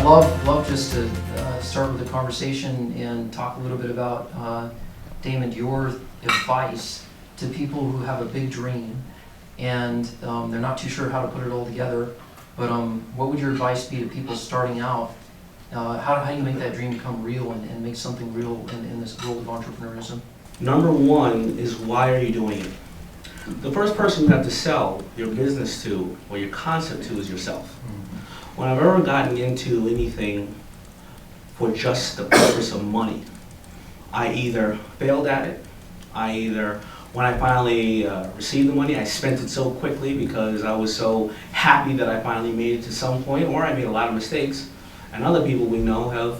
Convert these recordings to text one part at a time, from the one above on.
I'd love just to start with the conversation and talk a little bit about, Daymond, your advice to people who have a big dream and they're not too sure how to put it all together, but what would your advice be to people starting out? How do you make that dream become real and make something real in this world of entrepreneurism? Number one is, why are you doing it? The first person you have to sell your business to or your concept to is yourself. When I've ever gotten into anything for just the purpose of money, I either failed at it, when I finally received the money, I spent it so quickly because I was so happy that I finally made it to some point, or I made a lot of mistakes. And other people we know have,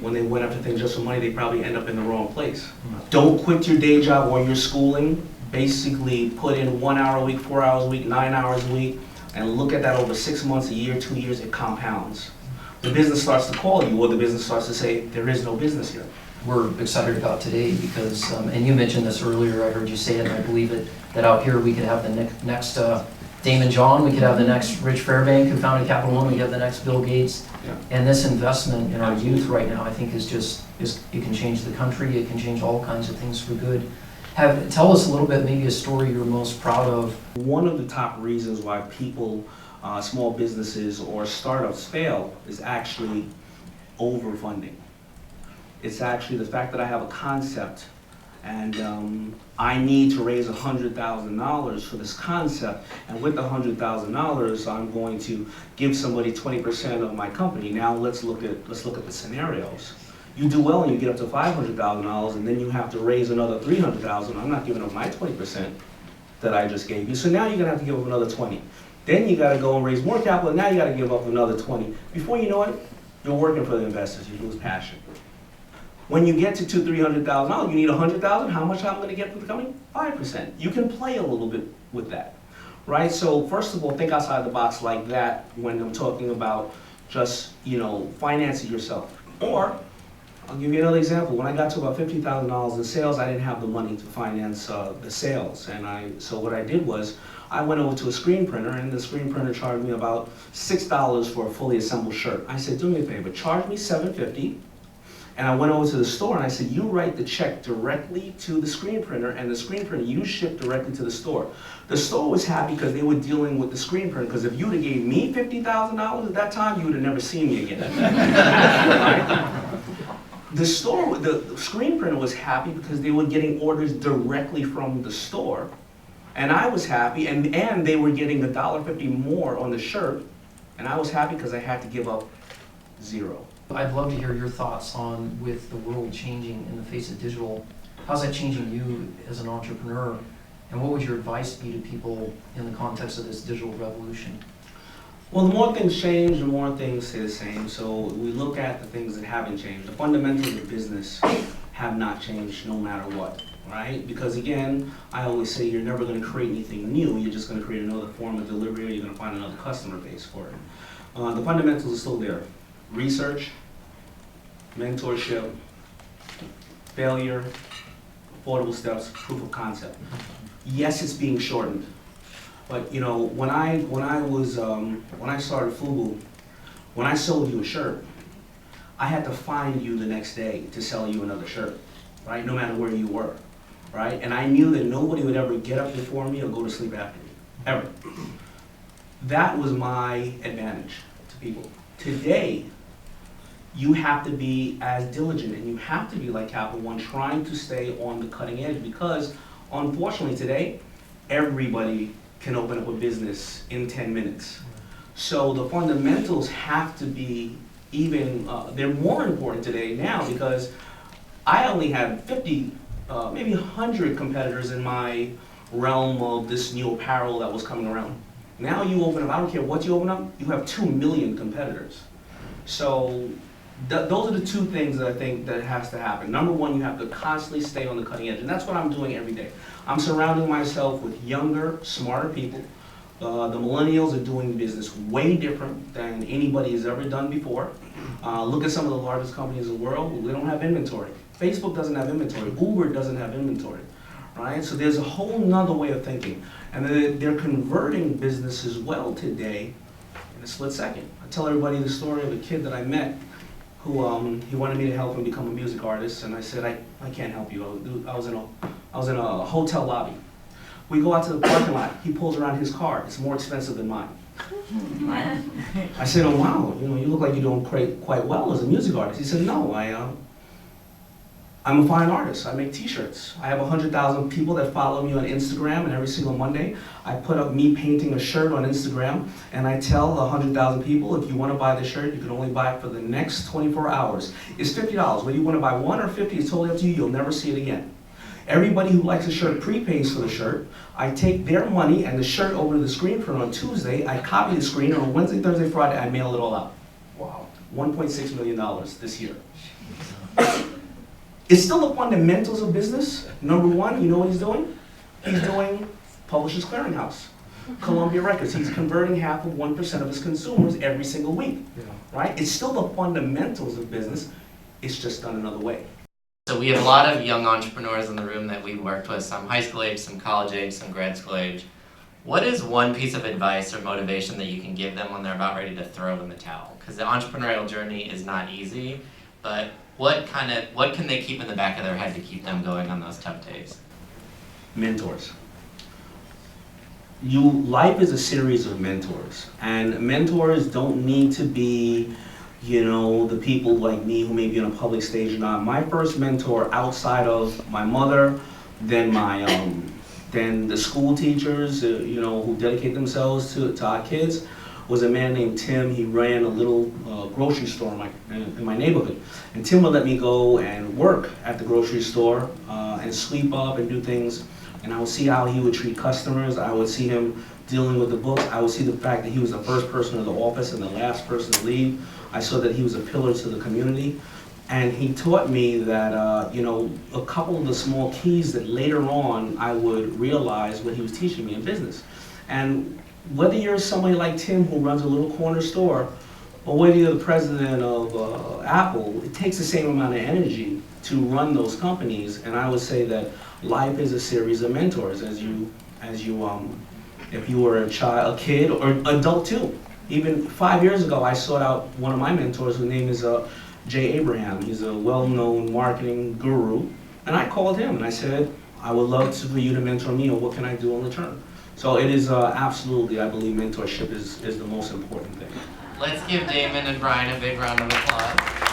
when they went after things just for money, they probably end up in the wrong place. Don't quit your day job or your schooling. Basically put in 1 hour a week, 4 hours a week, 9 hours a week, and look at that over 6 months, a year, 2 years, it compounds. The business starts to call you, or the business starts to say, there is no business here. We're excited about today because, and you mentioned this earlier, I heard you say it and I believe it, that out here we could have the next Daymond John, we could have the next Rich Fairbank who founded Capital One, we could have the next Bill Gates. Yeah. And this investment in our youth right now, I think it can change the country, it can change all kinds of things for good. Tell us a little bit, maybe a story you're most proud of. One of the top reasons why people, small businesses or startups fail is actually overfunding. It's actually the fact that I have a concept and I need to raise $100,000 for this concept, and with the $100,000 I'm going to give somebody 20% of my company. Now let's look at the scenarios. You do well and you get up to $500,000 and then you have to raise another $300,000. I'm not giving up my 20% that I just gave you. So now you're gonna have to give up another 20. Then you gotta go and raise more capital, and now you gotta give up another 20. Before you know it, you're working for the investors, you lose passion. When you get to $200,000, $300,000, you need $100,000, how much I'm gonna get from the company? 5%. You can play a little bit with that, right? So first of all, think outside the box like that when I'm talking about just, financing yourself. Or, I'll give you another example. When I got to about $50,000 in sales, I didn't have the money to finance the sales. So what I did was, I went over to a screen printer, and the screen printer charged me about $6 for a fully assembled shirt. I said, do me a favor, charge me $7.50. And I went over to the store and I said, you write the check directly to the screen printer, and the screen printer you ship directly to the store. The store was happy because they were dealing with the screen printer, because if you'd have gave me $50,000 at that time, you would have never seen me again. The screen printer was happy because they were getting orders directly from the store. And I was happy, and they were getting $1.50 more on the shirt, and I was happy because I had to give up $0. I'd love to hear your thoughts on, with the world changing in the face of digital, how's that changing you as an entrepreneur? And what would your advice be to people in the context of this digital revolution? Well, the more things change, the more things stay the same. So we look at the things that haven't changed. The fundamentals of business have not changed no matter what, right? Because again, I always say you're never going to create anything new. You're just going to create another form of delivery, or you're going to find another customer base for it. The fundamentals are still there. Research, mentorship, failure, affordable steps, proof of concept. Yes, it's being shortened. But when I started FUBU, when I sold you a shirt, I had to find you the next day to sell you another shirt, right? No matter where you were, right? And I knew that nobody would ever get up before me or go to sleep after me, ever. That was my advantage to people. Today, you have to be as diligent, and you have to be like Capital One, trying to stay on the cutting edge, because unfortunately today, everybody can open up a business in 10 minutes. So the fundamentals have to be they're more important today now, because I only had 50, maybe 100 competitors in my realm of this new apparel that was coming around. Now you open up, I don't care what you open up, you have 2 million competitors. So those are the two things that I think that has to happen. Number one, you have to constantly stay on the cutting edge, and that's what I'm doing every day. I'm surrounding myself with younger, smarter people. The millennials are doing business way different than anybody has ever done before. Look at some of the largest companies in the world. They don't have inventory. Facebook doesn't have inventory. Uber doesn't have inventory, right? So there's a whole nother way of thinking. And they're converting business as well today in a split second. I tell everybody the story of a kid that I met who he wanted me to help him become a music artist, and I said, I can't help you. I was in a hotel lobby. We go out to the parking lot. He pulls around his car. It's more expensive than mine. Right? I said, oh wow, you look like you're doing quite well as a music artist. He said, no, I'm a fine artist. I make t-shirts. I have 100,000 people that follow me on Instagram, and every single Monday I put up me painting a shirt on Instagram, and I tell 100,000 people, if you want to buy the shirt, you can only buy it for the next 24 hours. It's $50. Whether you want to buy one or 50, it's totally up to you. You'll never see it again. Everybody who likes a shirt prepays for the shirt. I take their money and the shirt over to the screen print on Tuesday. I copy the screen, and on Wednesday, Thursday, Friday, I mail it all out. Wow. $1.6 million this year. It's still the fundamentals of business. Number one, you know what he's doing? He's doing Publishers Clearinghouse, Columbia Records. He's converting half of 1% of his consumers every single week, right? It's still the fundamentals of business. It's just done another way. So we have a lot of young entrepreneurs in the room that we've worked with, some high school age, some college age, some grad school age. What is one piece of advice or motivation that you can give them when they're about ready to throw in the towel? Because the entrepreneurial journey is not easy, but what can they keep in the back of their head to keep them going on those tough days? Mentors. Life is a series of mentors, and mentors don't need to be the people like me who may be on a public stage or not. My first mentor outside of my mother, then then the school teachers, who dedicate themselves to our kids, was a man named Tim. He ran a little grocery store in my neighborhood. And Tim would let me go and work at the grocery store and sweep up and do things. And I would see how he would treat customers. I would see him dealing with the books. I would see the fact that he was the first person in the office and the last person to leave. I saw that he was a pillar to the community. And he taught me that, a couple of the small keys that later on I would realize what he was teaching me in business. And whether you're somebody like Tim who runs a little corner store, or whether you're the president of Apple, it takes the same amount of energy to run those companies. And I would say that life is a series of mentors. If you were a kid, or adult too. Even 5 years ago, I sought out one of my mentors, whose name is Jay Abraham. He's a well-known marketing guru. And I called him and I said, I would love for you to mentor me, or what can I do in return? So it is absolutely, I believe mentorship is the most important thing. Let's give Daymond and Brian a big round of applause.